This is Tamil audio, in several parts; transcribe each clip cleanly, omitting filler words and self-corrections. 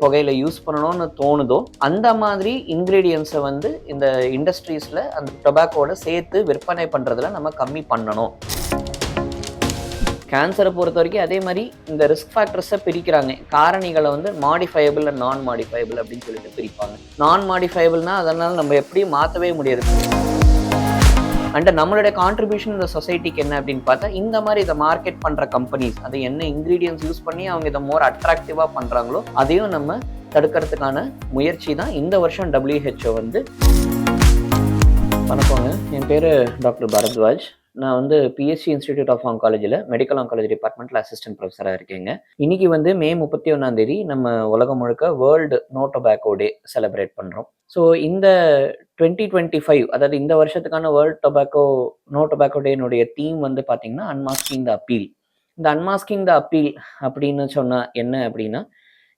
புகையில யூஸ் பண்ணணும்னு தோணுதோ அந்த மாதிரி இன்கிரீடியன்ஸை வந்து இந்த இண்டஸ்ட்ரீஸில் அந்த டொபாக்கோட சேர்த்து விற்பனை பண்ணுறதுல நம்ம கம்மி பண்ணணும். கேன்சரை பொறுத்த வரைக்கும் அதே மாதிரி இந்த ரிஸ்க் ஃபேக்டர்ஸை பிரிக்கிறாங்க. காரணிகளை வந்து மாடிஃபையபிள் அண்ட் நான் மாடிஃபையபிள் அப்படின்னு சொல்லிட்டு பிரிப்பாங்க. நான் மாடிஃபையபிள்னா அதனால் நம்ம எப்படியும் மாற்றவே முடியாது. அண்ட் நம்மளுடைய கான்ட்ரிபியூஷன் இந்த சொசைட்டிக்கு என்ன அப்படின்னு பார்த்தா, இந்த மாதிரி இதை மார்க்கெட் பண்ணுற கம்பெனிஸ் அது என்ன இன்க்ரீடியன்ஸ் யூஸ் பண்ணி அவங்க இதை மோர் அட்ராக்டிவாக பண்ணுறாங்களோ அதையும் நம்ம தடுக்கிறதுக்கான முயற்சி தான் இந்த வருஷம் WHO வந்து. வணக்கங்க, என் பேர் டாக்டர் பரத்வாஜ். நான் வந்து பிஎஸ்சி இன்ஸ்டிடியூட் ஆஃப் ஆங்காலஜியில் மெடிக்கல் ஆங்காலஜி டிபார்ட்மெண்ட்டில் அசிஸ்டன்ட் ப்ரொஃபஸராக இருக்கேங்க. இன்னைக்கு வந்து மே 31 நம்ம உலகம் முழுக்க world no tobacco day celebrate பண்ணுறோம். ஸோ இந்த 2025 அதாவது இந்த வருஷத்துக்கான வேர்ல்டு நோ டொபாக்கோ டேனுடைய தீம் வந்து பார்த்தீங்கன்னா அன்மாஸ்கிங் த அப்பீல். இந்த அன்மாஸ்கிங் த அப்பீல் அப்படின்னு சொன்னால் என்ன அப்படின்னா,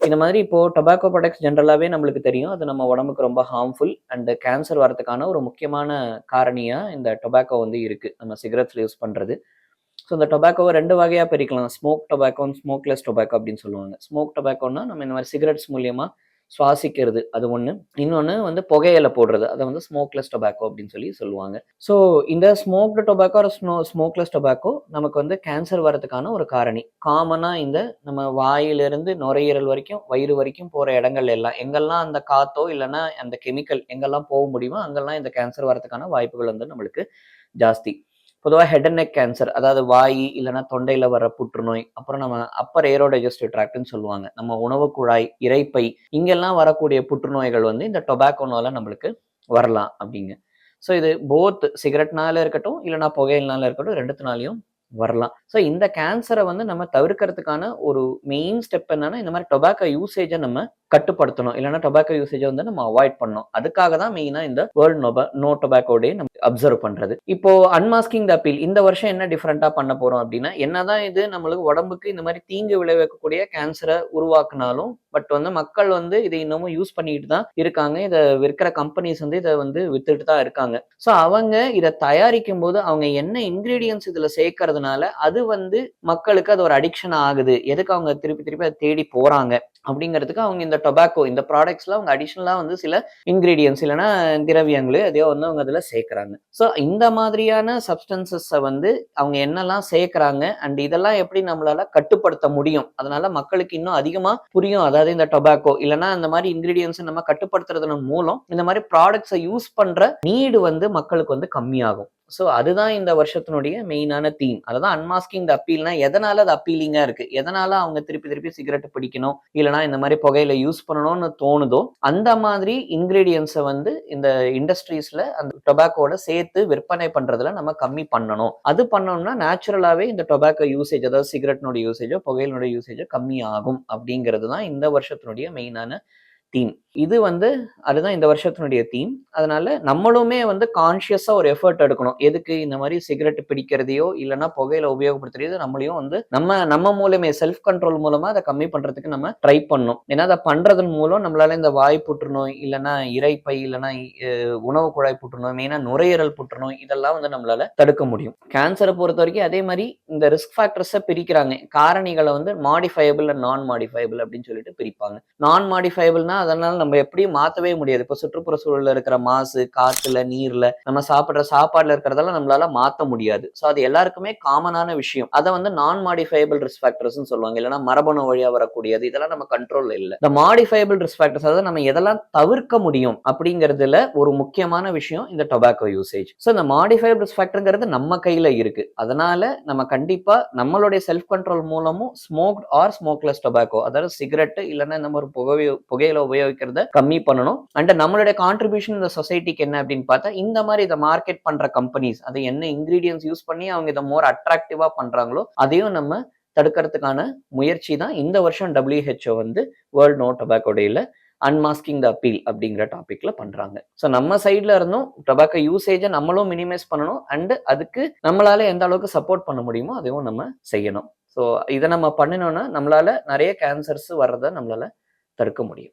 இந்த மாதிரி இப்போது டொபாக்கோ ப்ராடக்ட்ஸ் ஜென்ரலாகவே நம்மளுக்கு தெரியும், அது நம்ம உடம்புக்கு ரொம்ப ஹார்ம்ஃபுல் அண்ட் கேன்சர் வரதுக்கான ஒரு முக்கியமான காரணியாக இந்த டொபாக்கோ வந்து இருக்குது, நம்ம சிகரெட்ஸில் யூஸ் பண்ணுறது. ஸோ இந்த டொபாக்கோவை 2 வகையாக பிரிக்கலாம். ஸ்மோக் டொபாக்கோ, ஸ்மோக்லெஸ் டொபாக்கோ அப்படின்னு சொல்லுவாங்க. ஸ்மோக் டொபாக்கோன்னா நம்ம இந்த மாதிரி சிகரெட்ஸ் மூலியமாக சுவாசிக்கிறது, அது ஒன்று. இன்னொன்று வந்து புகையில போடுறது, அதை வந்து ஸ்மோக்லெஸ் டொபாக்கோ அப்படின்னு சொல்லுவாங்க. ஸோ இந்த ஸ்மோக்டு டொபாக்கோ ஸ்மோக்லெஸ் டொபாக்கோ நமக்கு வந்து கேன்சர் வரதுக்கான ஒரு காரணி. காமனாக இந்த நம்ம வாயிலிருந்து நுரையீரல் வரைக்கும் வயிறு வரைக்கும் போகிற இடங்கள் எல்லாம், எங்கெல்லாம் அந்த காத்தோ இல்லைன்னா அந்த கெமிக்கல் எங்கெல்லாம் போக முடியுமோ அங்கெல்லாம் இந்த கேன்சர் வரதுக்கான வாய்ப்புகள் வந்து நம்மளுக்கு ஜாஸ்தி. பொதுவாக ஹெட் அண்ட் நெக் கேன்சர், அதாவது வாய் இல்லைன்னா தொண்டையில் வர புற்றுநோய், அப்புறம் நம்ம அப்பர் ஏரோடைஜஸ்டிவ் ட்ராக்ட்னு சொல்லுவாங்க, நம்ம உணவு குழாய், இரைப்பை, இங்கெல்லாம் வரக்கூடிய புற்றுநோய்கள் வந்து இந்த டொபாக்கோனால நம்மளுக்கு வரலாம் அப்படிங்க. ஸோ இது போத் சிகரெட்னால இருக்கட்டும் இல்லைனா புகையினால இருக்கட்டும், ரெண்டுத்தினாலையும் வரலாம். ஸோ இந்த கேன்சரை வந்து நம்ம தவிர்க்கிறதுக்கான ஒரு மெயின் ஸ்டெப் என்னன்னா, இந்த மாதிரி டொபாக்கோ யூசேஜை நம்ம கட்டுப்படுத்தணும், இல்லைன்னா டொபாக்கோ யூசேஜை வந்து நம்ம அவாய்ட் பண்ணணும். அதுக்காக தான் மெயினாக இந்த வேர்ல்டு நோ டொபாக்கோ டே நம்ம அப்சர்வ் பண்றது. இப்போ அன்மாஸ்கிங் த அப்பீல் இந்த வருஷம் என்ன டிஃப்ரெண்டா பண்ண போறோம் அப்படின்னா, என்னதான் இது நம்மளுக்கு உடம்புக்கு இந்த மாதிரி தீங்கு விளைவிக்கக்கூடிய கேன்சரை உருவாக்குனாலும், பட் வந்து மக்கள் வந்து இதை இன்னமும் யூஸ் பண்ணிட்டு தான் இருக்காங்க. இதை விற்கிற கம்பெனிஸ் வந்து இதை வந்து வித்துட்டு தான் இருக்காங்க. ஸோ அவங்க இதை தயாரிக்கும் போது அவங்க என்ன இன்கிரீடியன்ஸ் இதுல சேர்க்கறதுனால அது வந்து மக்களுக்கு அது ஒரு அடிக்ஷன் ஆகுது, எதுக்கு அவங்க திருப்பி திருப்பி அதை தேடி போறாங்க அப்படிங்கிறதுக்கு அவங்க இந்த டொபாக்கோ இந்த ப்ராடக்ட்ஸ்ல அவங்க அடிஷனலா வந்து சில இன்கிரீடியன்ஸ் இல்லைன்னா திரவியங்களோ எதையோ வந்து அவங்க அதில் சேர்க்குறாங்க. ஸோ இந்த மாதிரியான சப்ஸ்டன்சஸை வந்து அவங்க என்னெல்லாம் சேர்க்குறாங்க அண்ட் இதெல்லாம் எப்படி நம்மளால கட்டுப்படுத்த முடியும், அதனால மக்களுக்கு இன்னும் அதிகமாக புரியும். அதாவது இந்த டொபாக்கோ இல்லைன்னா இந்த மாதிரி இன்கிரீடியன்ஸை நம்ம கட்டுப்படுத்துறதன் மூலம் இந்த மாதிரி ப்ராடக்ட்ஸை யூஸ் பண்ற நீடு வந்து மக்களுக்கு வந்து கம்மியாகும். ஸோ அதுதான் இந்த வருஷத்தினுடைய மெயினான தீம். அதுதான் அன்மாஸ்கிங் த அப்பீல்னா எதனால அது அப்பீலிங்கா இருக்கு, எதனால அவங்க திருப்பி திருப்பி சிகரெட் பிடிக்கணும் இல்லைனா இந்த மாதிரி புகையில யூஸ் பண்ணணும்னு தோணுதோ அந்த மாதிரி இன்கிரீடியன்ஸை வந்து இந்த இண்டஸ்ட்ரீஸ்ல அந்த டொபாக்கோட சேர்த்து விற்பனை பண்றதுல நம்ம கம்மி பண்ணணும். அது பண்ணோம்னா நேச்சுரலாவே இந்த டொபாக்கோ யூசேஜ், அதாவது சிகரெட்னுடைய யூசேஜோ புகையினுடைய யூசேஜோ கம்மி ஆகும் அப்படிங்கிறது தான் இந்த வருஷத்தினுடைய மெயினான தீம். இது வந்து அதுதான் இந்த வருஷத்தினுடைய தீம். அதனால நம்மளுமே வந்து கான்ஷியஸா ஒரு எஃபர்ட் எடுக்கணும். எதுக்கு இந்த மாதிரி சிகரெட் பிடிக்கிறதையோ இல்லைன்னா புகையில உபயோகப்படுத்துறதோ நம்மளையும் வந்து நம்ம மூலமே செல்ஃப் கண்ட்ரோல் மூலமா அதை கம்மி பண்றதுக்கு நம்ம ட்ரை பண்ணணும். ஏன்னா அதை பண்றதன் மூலம் நம்மளால இந்த வாய் புற்றுநோய் இல்லைன்னா இரைப்பை இல்லைன்னா உணவு குழாய் புற்றுநோய், மெயினா நுரையீரல் புற்றுநோய், இதெல்லாம் வந்து நம்மளால தடுக்க முடியும். கேன்சரை பொறுத்த வரைக்கும் அதே மாதிரி இந்த ரிஸ்க் ஃபேக்டர்ஸை பிரிக்கிறாங்க. காரணிகளை வந்து மாடிஃபையபிள் அண்ட் நான் மாடிஃபையபிள் அப்படின்னு சொல்லிட்டு பிரிப்பாங்க. நான் மாடிஃபையபிள்னா அதனால நம்ம எப்படியும் மாற்றவே முடியாது. இப்போ சுற்றுப்புற சூழலில் இருக்கிற மாசு, காற்றுல, நீர்ல, நம்ம சாப்பிட்ற சாப்பாடுல இருக்கிறதெல்லாம் நம்மளால மாற்ற முடியாது. ஸோ அது எல்லாருக்குமே காமனான விஷயம். அதை வந்து நான் மாடிஃபையபிள் ரிஸ்க் ஃபேக்டர்ஸ்னு சொல்லுவாங்க, இல்லைன்னா மரபணு வழியா வரக்கூடியது, இதெல்லாம் நம்ம கண்ட்ரோல்ல இல்லை. இந்த மாடிஃபையபிள் ரிஸ்க் ஃபேக்டர்ஸ், அதாவது நம்ம எதெல்லாம் தவிர்க்க முடியும் அப்படிங்கிறதுல ஒரு முக்கியமான விஷயம் இந்த டொபாக்கோ யூசேஜ். ஸோ இந்த மாடிஃபையபிள் ரிஸ்க் ஃபேக்டர்ங்கிறது நம்ம கையில இருக்கு. அதனால நம்ம கண்டிப்பா நம்மளுடைய செல்ஃப் கண்ட்ரோல் மூலமும் ஸ்மோக்ட் ஆர் ஸ்மோக்லெஸ் டொபாக்கோ, அதாவது சிகரெட் இல்லைன்னா நம்ம ஒரு புகையில உபயோகிக்கிறத கம்மி பண்ணணும். அண்ட் நம்மளுடைய கான்ட்ரிபியூஷன் இந்த சொசைட்டிக்கு என்ன அப்படின்னு பார்த்தா, இந்த மாதிரி இதை மார்க்கெட் பண்ற கம்பெனிஸ் அது என்ன இன்கிரீடியன்ஸ் யூஸ் பண்ணி அவங்க இதை மோர் அட்ராக்டிவா பண்றாங்களோ அதையும் நம்ம தடுக்கிறதுக்கான முயற்சி தான் இந்த வருஷம் WHO வந்து வேர்ல்ட் நோ டொபாக்கோ டேல அன்மாஸ்கிங் த அப்பீல் அப்படிங்கிற டாபிக்ல பண்றாங்க. ஸோ நம்ம சைட்ல இருந்தும் டொபாக்கோ யூசேஜை நம்மளும் மினிமைஸ் பண்ணணும் அண்ட் அதுக்கு நம்மளால எந்த அளவுக்கு சப்போர்ட் பண்ண முடியுமோ அதையும் நம்ம செய்யணும். ஸோ இதை நம்ம பண்ணினோம்னா நம்மளால நிறைய கேன்சர்ஸ் வர்றதை நம்மளால தடுக்க முடியும்.